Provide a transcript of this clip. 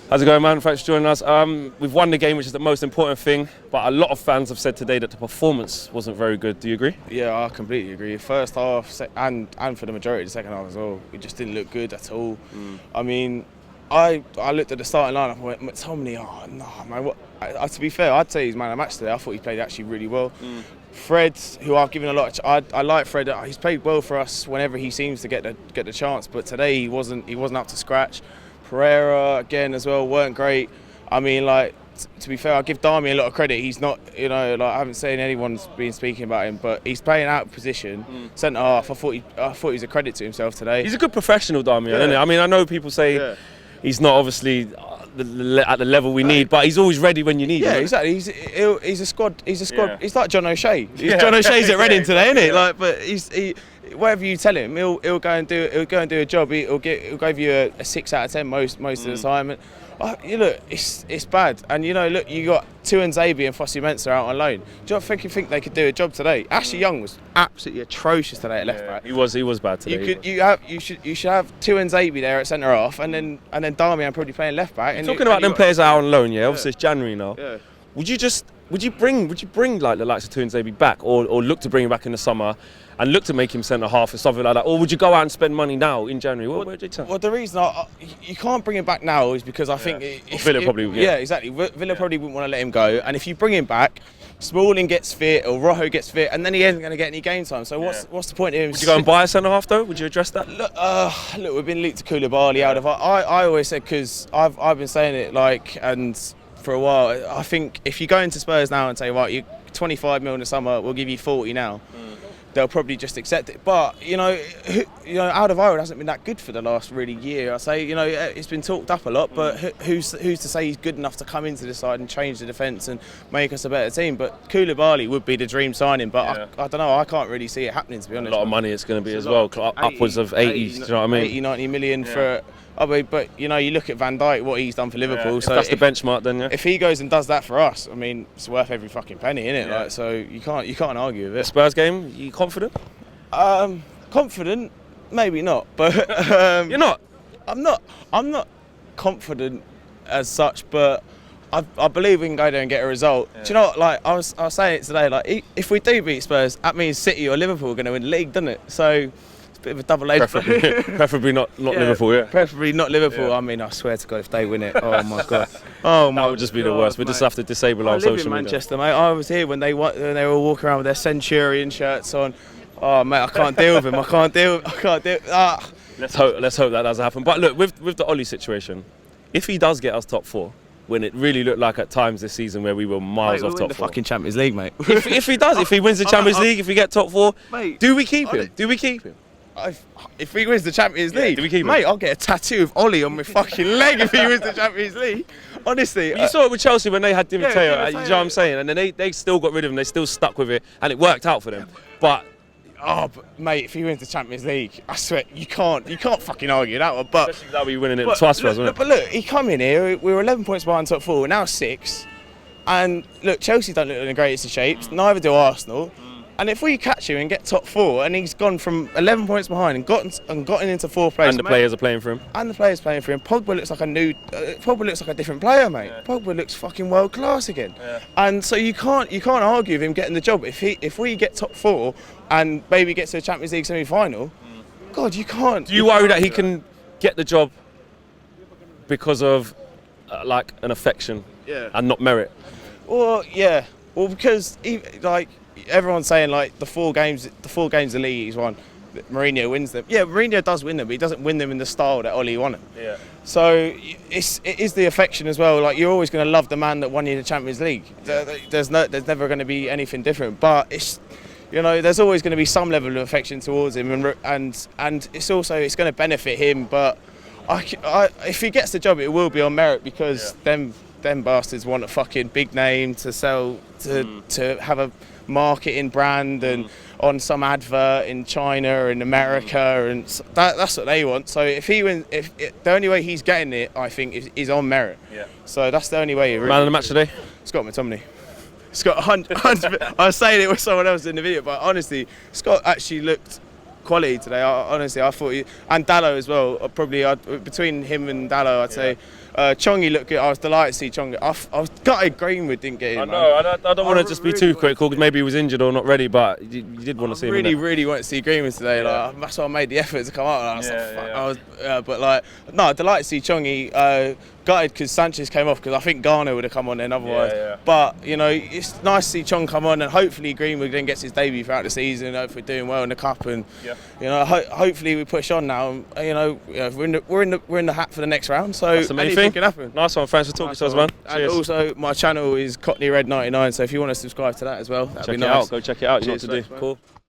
How's it going, man? Thanks for joining us. We've won the game, which is the most important thing, but a lot of fans have said today that the performance wasn't very good. Do you agree? Yeah, I completely agree. First half and for the majority of the second half as well, it just didn't look good at all. I mean, I looked at the starting lineup and went, McTominay, oh no, man. What? To be fair, I'd say he's man of the match today. I thought he played actually really well. Fred, who I've given a lot of, I like Fred. He's played well for us whenever he seems to get the chance, but today he wasn't up to scratch. Pereira again as well weren't great. I mean, like, to be fair, I give Darmy a lot of credit. He's not, you know, like, I haven't seen anyone's been speaking about him, but he's playing out of position, centre half. I thought he was a credit to himself today. He's a good professional, Darmy, isn't he? I mean, I know people say he's not obviously at the level we need, but he's always ready when you need him. Yeah, exactly. He's a squad. Yeah. He's like John O'Shea. John O'Shea's at Reading today, isn't it? Like, but whatever you tell him, he'll go and do a job. He'll give you a 6 out of 10 most of the time. And you look, it's bad. And you know, look, you got Tuanzebe and Fossey Mensah out on loan. Do you think they could do a job today? Ashley Young was absolutely atrocious today at left back. He was bad today. You should have Tuanzebe there at centre half, and then Darmian probably playing left back. Talking about them players out on loan, obviously it's January now. Yeah. Would you bring like the likes of Tuanzebe back, or look to bring him back in the summer and look to make him centre half or something like that, or would you go out and spend money now in January? What would you tell? Well, the reason you can't bring him back now is because I think Villa probably would. Yeah, exactly. Villa probably wouldn't want to let him go, and if you bring him back, Smalling gets fit or Rojo gets fit, and then he isn't going to get any game time. So what's the point of him? Would you go and buy a centre half though? Would you address that? Look, we've been linked to Koulibaly out of. I always said, because I've been saying it for a while. I think if you go into Spurs now and say, right, you 25 mil in the summer, we'll give you 40 now. They'll probably just accept it. But you know, Alderweireld hasn't been that good for the last really year. I say, you know, it's been talked up a lot, but who's to say he's good enough to come into the side and change the defence and make us a better team? But Koulibaly would be the dream signing, but I don't know. I can't really see it happening, to be honest. A lot of money it's going to be as well, upwards of 80. Do you know what I mean? 80, 90 million for. But you know, you look at Van Dijk, what he's done for Liverpool. So that's the benchmark, then. Yeah. If he goes and does that for us, I mean, it's worth every fucking penny, isn't it? Like, so you can't argue with it. The Spurs game, you confident? Confident, maybe not. But you're not. I'm not confident as such, but I believe we can go there and get a result. Do you know what? Like I was saying it today. Like if we do beat Spurs, that means City or Liverpool are going to win the league, doesn't it? So. Bit of a double edged. Preferably not Liverpool, yeah. Preferably not Liverpool. Yeah. I mean, I swear to God, if they win it, oh my God, that would just be the worst. We just have to disable our social media. I live in Manchester, mate. I was here when they were all walking around with their Centurion shirts on. Oh mate, I can't deal with them. I can't deal. Let's hope that doesn't happen. But look, with the Ollie situation, if he does get us top 4, when it really looked like at times this season where we were miles off top 4. Win the fucking Champions League, mate. If he does, if he wins the Champions League, if we get top 4, mate, do we keep him? If he wins the Champions League, do we keep him? Mate, I'll get a tattoo of Ollie on my fucking leg if he wins the Champions League. Honestly. You saw it with Chelsea when they had Di Matteo, you know what I'm saying? And then they still got rid of him, they still stuck with it, and it worked out for them. But mate, if he wins the Champions League, I swear, you can't fucking argue that one. But especially that we winning it twice for us, wasn't it? But look, he come in here, we were 11 points behind top 4, we're now 6. And look, Chelsea don't look in the greatest of shapes, neither do Arsenal. And if we catch him and get top 4, and he's gone from 11 points behind and gotten into 4th place, and the players are playing for him, Pogba looks like a different player, mate. Yeah. Pogba looks fucking world class again. Yeah. And so you can't argue with him getting the job. If we get top 4 and maybe gets to the Champions League semi-final, God, you can't. Do you worry that he can get the job because of like an affection and not merit? Well, yeah. Well, because everyone's saying like the four games the league he's won, Mourinho wins them. Yeah, Mourinho does win them, but he doesn't win them in the style that Ollie won them. Yeah. So it is the affection as well. Like, you're always going to love the man that won you the Champions League. There's never going to be anything different. But it's, you know, there's always going to be some level of affection towards him, and it's going to benefit him. But if he gets the job, it will be on merit, because them bastards want a fucking big name to sell, to have a marketing brand and on some advert in China and America, and that's what they want. So if he wins, the only way he's getting it, I think, is on merit. Yeah. So that's the only way. Man of the match today? Scott McTominay. Scott, 100%. I was saying it with someone else in the video, but honestly, Scott actually looked quality today. I thought and Dallo as well. Probably between him and Dallo, I'd say Chongi looked good. I was delighted to see Chongi. I was gutted Greenwood didn't get in. I know. I don't want to just be too critical because maybe he was injured or not ready, but you did want to see him. Really want to see Greenwood today. Yeah. Like, that's why I made the effort to come out. And I was but like, no, delighted to see Chongi. Gutted because Sanchez came off because I think Garner would have come on then otherwise. But you know, it's nice to see Chong come on, and hopefully Greenwood then gets his debut throughout the season. Hopefully doing well in the cup, and you know, hopefully we push on now. You know, we're in the hat for the next round. So anything can happen. Nice one. Thanks for talking to us, man. And also, my channel is Cockney Red 99. So if you want to subscribe to that as well, that'd be nice. Go check it out. You know what to do. Cool.